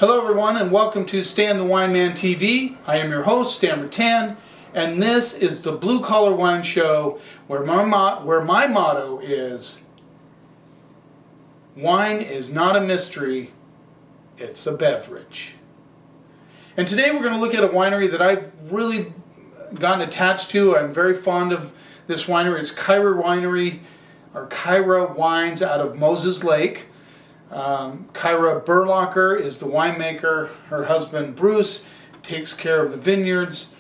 Hello everyone and welcome to Stan the Wine Man TV. I am your host, Stan Rattan, and this is the Blue Collar Wine Show where my motto is, wine is not a mystery, it's a beverage. And today we're going to look at a winery that I've really gotten attached to. I'm very fond of this winery. It's Kyra Winery, or Kyra Wines out of Moses Lake. Kyra Burlacher is the winemaker. Her husband Bruce takes care of the vineyards,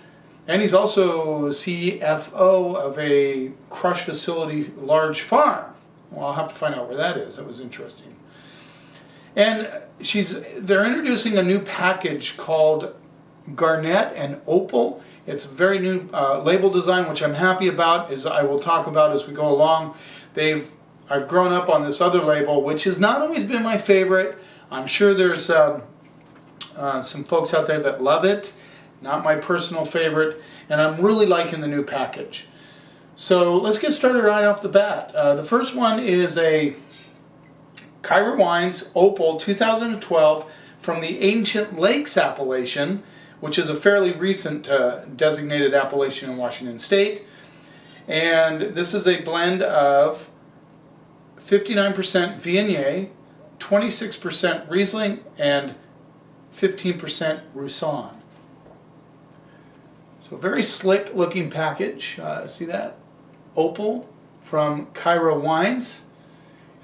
and he's also CFO of a crush facility, large farm. Well, I'll have to find out where that is. That was interesting. And they're introducing a new package called Garnet and Opal. It's a very new label design, which I'm happy about, as I will talk about as we go along. I've grown up on this other label, which has not always been my favorite. I'm sure there's some folks out there that love it. Not my personal favorite, and I'm really liking the new package. So let's get started right off the bat. The first one is a Kyra Wines Opal 2012 from the Ancient Lakes appellation, which is a fairly recent designated appellation in Washington State. And this is a blend of 59% Viognier, 26% Riesling, and 15% Roussanne. So very slick looking package. See that? Opal from Kyra Wines.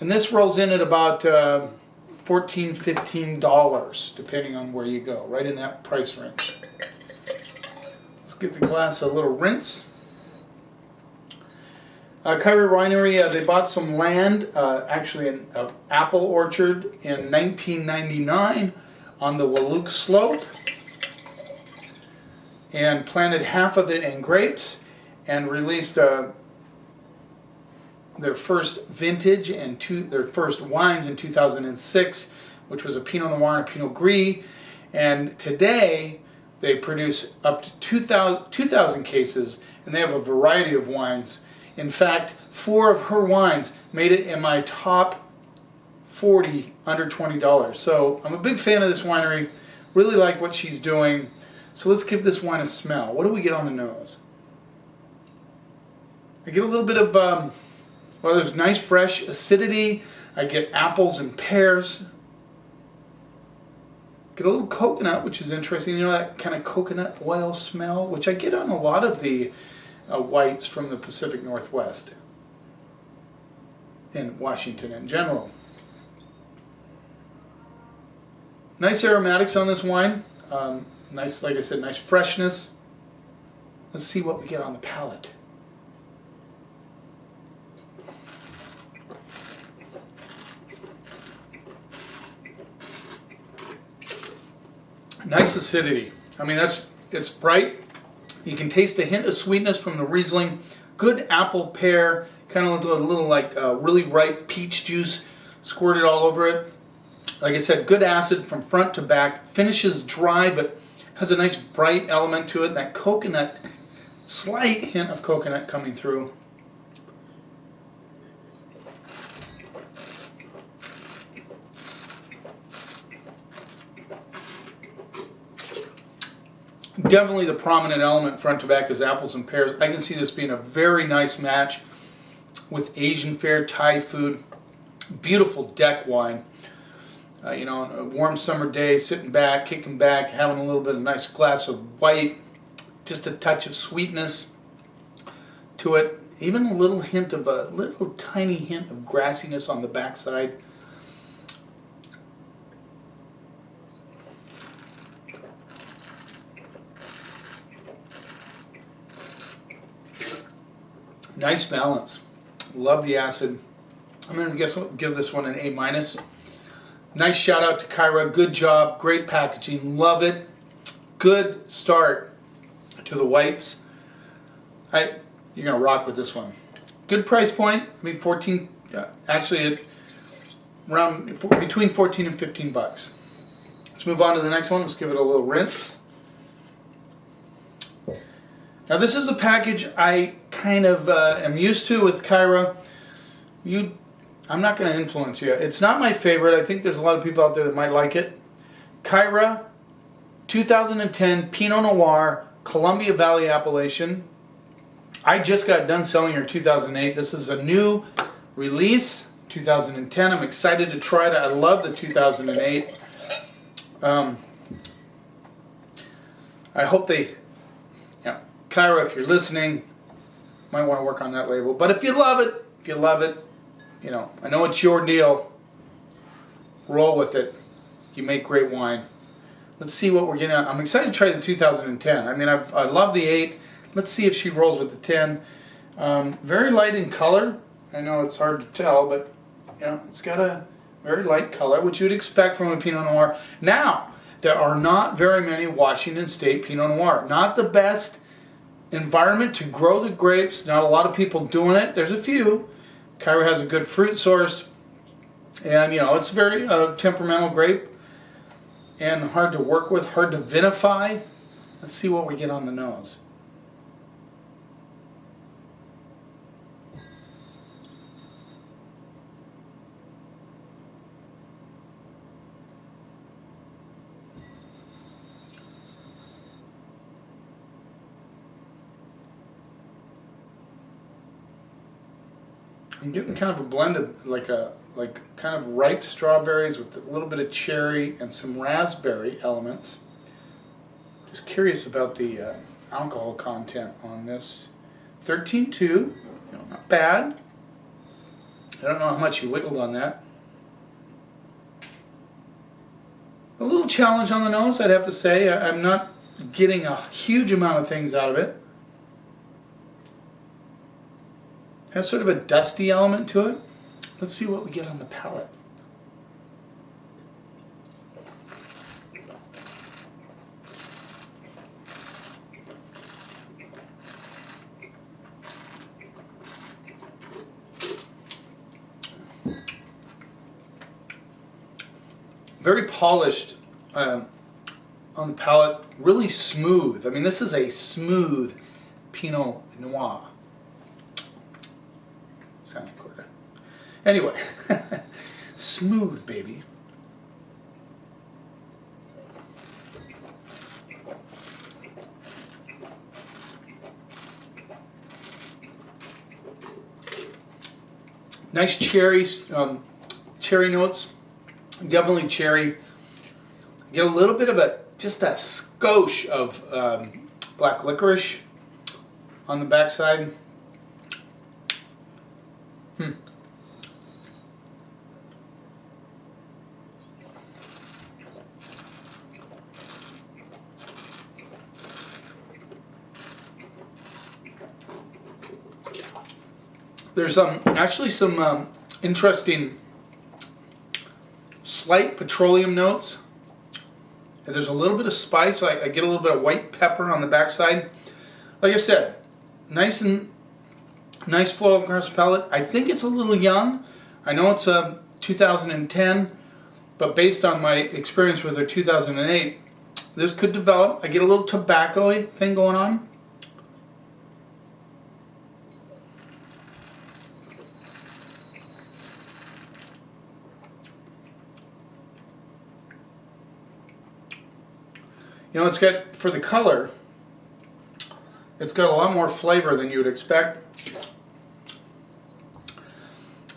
And this rolls in at about $14, $15, depending on where you go, right in that price range. Let's give the glass a little rinse. Kyra Winery, they bought some land, actually an apple orchard in 1999 on the Walook Slope, and planted half of it in grapes, and released their first vintage and their first wines in 2006, which was a Pinot Noir and a Pinot Gris. And today they produce up to 2,000 cases, and they have a variety of wines. In fact, 4 of her wines made it in my top 40 under $20. So I'm a big fan of this winery, really like what she's doing. So let's give this wine a smell. What do we get on the nose? I get a little bit of, well, there's nice fresh acidity. I get apples and pears. Get a little coconut, which is interesting. You know, that kind of coconut oil smell, which I get on a lot of the whites from the Pacific Northwest and Washington in general. Nice aromatics on this wine. Nice, like I said, nice freshness. Let's see what we get on the palate. Nice acidity. I mean, it's bright. You can taste the hint of sweetness from the Riesling. Good apple pear, kind of a little like really ripe peach juice squirted all over it. Like I said, good acid from front to back. Finishes dry, but has a nice bright element to it. That coconut, slight hint of coconut coming through. Definitely the prominent element front to back is apples and pears. I can see this being a very nice match with Asian fare, Thai food. Beautiful deck wine. You know, on a warm summer day, sitting back, kicking back, having a little bit of nice glass of white, just a touch of sweetness to it. Even a little hint of tiny hint of grassiness on the backside. Nice balance. Love the acid. I'm going to give this one an A-. Nice shout out to Kyra. Good job. Great packaging. Love it. Good start to the whites. You're going to rock with this one. Good price point. I mean, actually between 14 and 15 bucks. Let's move on to the next one. Let's give it a little rinse. Now this is a package I kind of am used to with Kyra. I'm not going to influence you. It's not my favorite. I think there's a lot of people out there that might like it. Kyra 2010 Pinot Noir, Columbia Valley appellation. I just got done selling her 2008. This is a new release, 2010. I'm excited to try it. I love the 2008. I hope they, Kyra, if you're listening, might want to work on that label. But if you love it, I know it's your deal. Roll with it. You make great wine. Let's see what we're getting at. I'm excited to try the 2010. I mean, I love the 8. Let's see if she rolls with the 10. Very light in color. I know it's hard to tell, but it's got a very light color, which you would expect from a Pinot Noir. Now, there are not very many Washington State Pinot Noir. Not the best environment to grow the grapes. Not a lot of people doing it. There's a few. Kyra has a good fruit source. And, it's a very temperamental grape. And hard to work with, hard to vinify. Let's see what we get on the nose. I'm getting kind of a blend of like kind of ripe strawberries with a little bit of cherry and some raspberry elements. Just curious about the alcohol content on this. 13.2, not bad. I don't know how much you wiggled on that. A little challenge on the nose, I'd have to say. I'm not getting a huge amount of things out of it. Has sort of a dusty element to it. Let's see what we get on the palate. Very polished on the palate, really smooth. I mean, this is a smooth Pinot Noir. Sounded good. Anyway, smooth, baby. Nice cherries, cherry notes. Definitely cherry. Get a little bit of just a skosh of black licorice on the backside. There's actually some interesting slight petroleum notes. And there's a little bit of spice. I get a little bit of white pepper on the backside. Like I said, nice flow across the palate. I think it's a little young. I know it's 2010, but based on my experience with her 2008, this could develop. I get a little tobacco-y thing going on. It's got, for the color, it's got a lot more flavor than you would expect.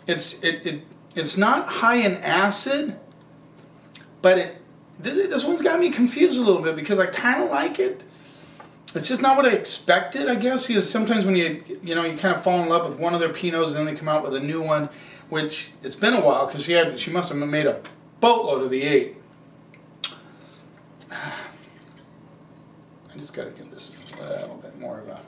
It's not high in acid, but this one's got me confused a little bit because I kind of like it. It's just not what I expected, I guess. Sometimes when you kind of fall in love with one of their Pinots and then they come out with a new one, which it's been a while because she must have made a boatload of the 8. I just got to give this a little bit more of a...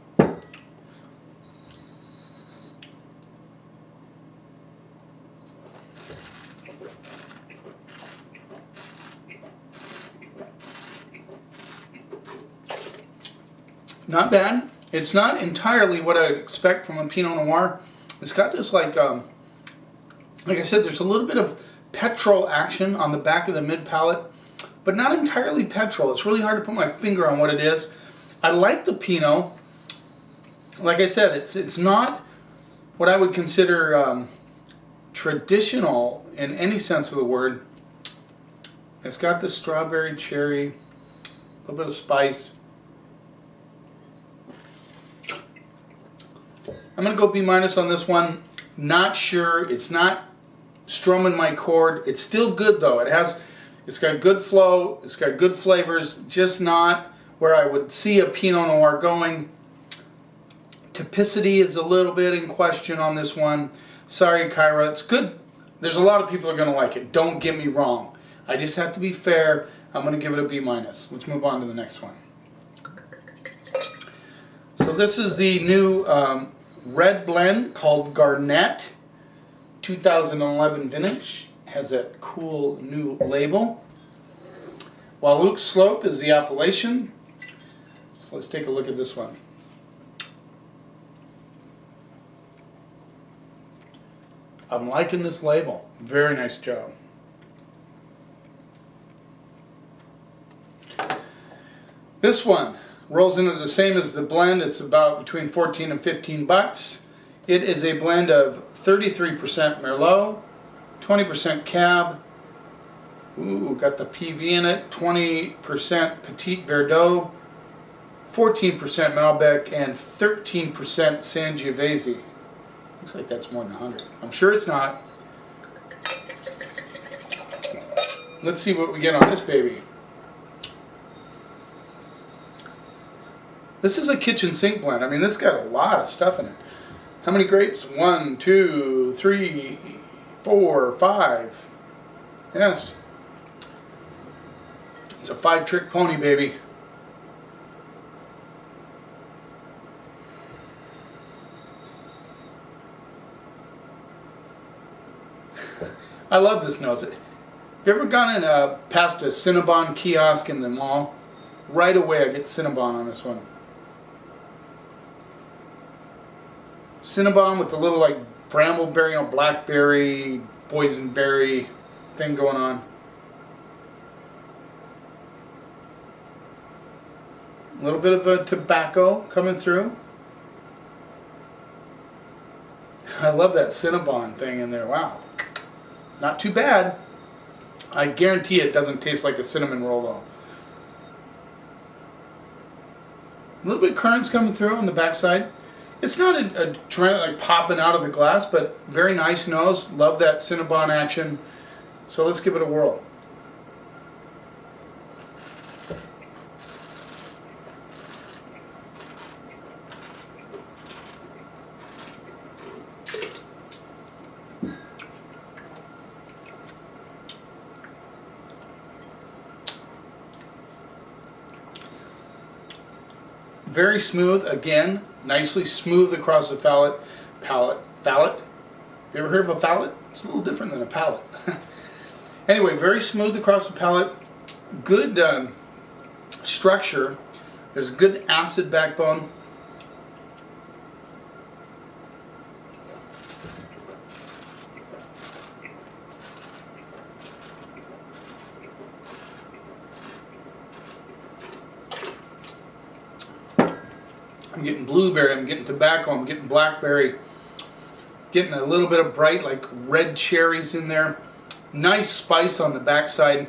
Not bad. It's not entirely what I'd expect from a Pinot Noir. It's got this like I said, there's a little bit of petrol action on the back of the mid palate, but not entirely petrol. It's really hard to put my finger on what it is. I like the Pinot. Like I said, it's not what I would consider traditional in any sense of the word. It's got the strawberry, cherry, a little bit of spice. I'm going to go B- on this one. Not sure. It's not strumming my chord. It's still good though. It's got good flow. It's got good flavors. Just not where I would see a Pinot Noir going. Typicity is a little bit in question on this one. Sorry, Kyra. It's good. There's a lot of people who are going to like it. Don't get me wrong. I just have to be fair. I'm going to give it a B-. Let's move on to the next one. So this is the new red blend called Garnet, 2011 vintage. Has that cool new label. Wahluke Slope is the appellation. So let's take a look at this one. I'm liking this label. Very nice job. This one rolls into the same as the blend. It's about between 14 and 15 bucks. It is a blend of 33% Merlot, 20% Cab. Ooh, got the PV in it. 20% Petit Verdot, 14% Malbec, and 13% Sangiovese. Looks like that's more than 100. I'm sure it's not. Let's see what we get on this baby. This is a kitchen sink blend. I mean, this got a lot of stuff in it. How many grapes? 1, 2, 3, 4, 5. Yes. It's a 5-trick pony, baby. I love this nose. Have you ever gone in past a Cinnabon kiosk in the mall? Right away I get Cinnabon on this one. Cinnabon with the little like brambleberry, you know, blackberry, boysenberry thing going on. A little bit of a tobacco coming through. I love that Cinnabon thing in there. Wow. Not too bad. I guarantee it doesn't taste like a cinnamon roll though. A little bit of currants coming through on the backside. It's not a trend like popping out of the glass, but very nice nose. Love that Cinnabon action. So let's give it a whirl. Very smooth, again, nicely smooth across the palate. Have you ever heard of a palate? It's a little different than a palate. Anyway, very smooth across the palate. Good structure. There's a good acid backbone. I'm getting blueberry, I'm getting tobacco, I'm getting blackberry, getting a little bit of bright like red cherries in there. Nice spice on the backside.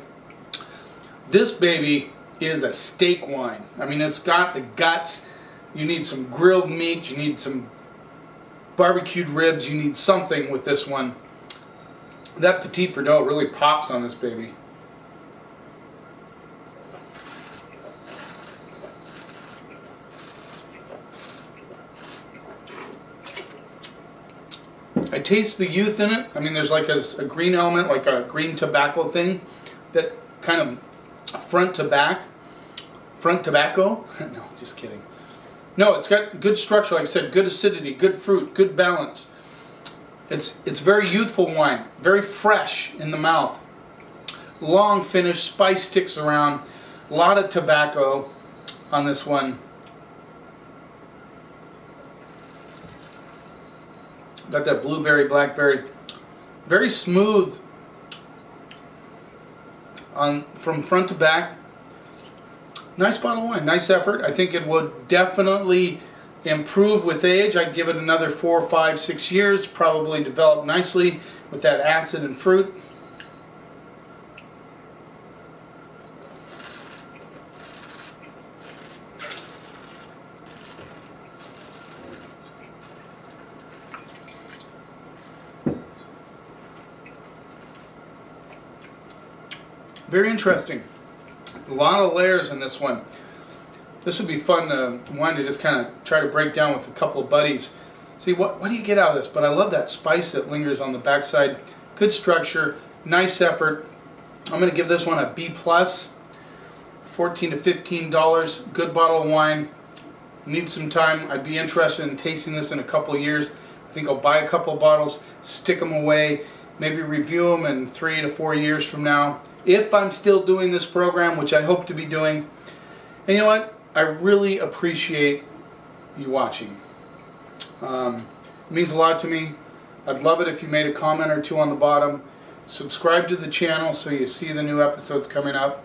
This baby is a steak wine. I mean, it's got the guts. You need some grilled meat, you need some barbecued ribs, you need something with this one. That Petit Verdot really pops on this baby. I taste the youth in it. I mean, there's like a green element, like a green tobacco thing that kind of front to back. Front tobacco? No, just kidding. No, it's got good structure, like I said, good acidity, good fruit, good balance. It's very youthful wine, very fresh in the mouth. Long finish, spice sticks around, a lot of tobacco on this one. Got that blueberry, blackberry. Very smooth from front to back. Nice bottle of wine, nice effort. I think it would definitely improve with age. I'd give it another 4, 5, 6 years. Probably develop nicely with that acid and fruit. Very interesting. A lot of layers in this one. This would be fun wine to just kind of try to break down with a couple of buddies. See, what do you get out of this? But I love that spice that lingers on the backside. Good structure, nice effort. I'm going to give this one a B+. $14 to $15. Good bottle of wine. Need some time. I'd be interested in tasting this in a couple of years. I think I'll buy a couple of bottles, stick them away, maybe review them in 3 to 4 years from now, if I'm still doing this program, which I hope to be doing. And you know what? I really appreciate you watching. It means a lot to me. I'd love it if you made a comment or two on the bottom. Subscribe to the channel so you see the new episodes coming up.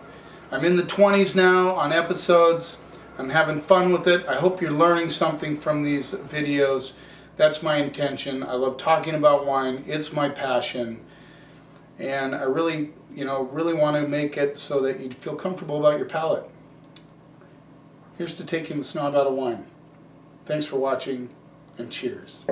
I'm in the 20s now on episodes. I'm having fun with it. I hope you're learning something from these videos. That's my intention. I love talking about wine. It's my passion. And I really want to make it so that you feel comfortable about your palate. Here's to taking the snob out of wine. Thanks for watching, and cheers.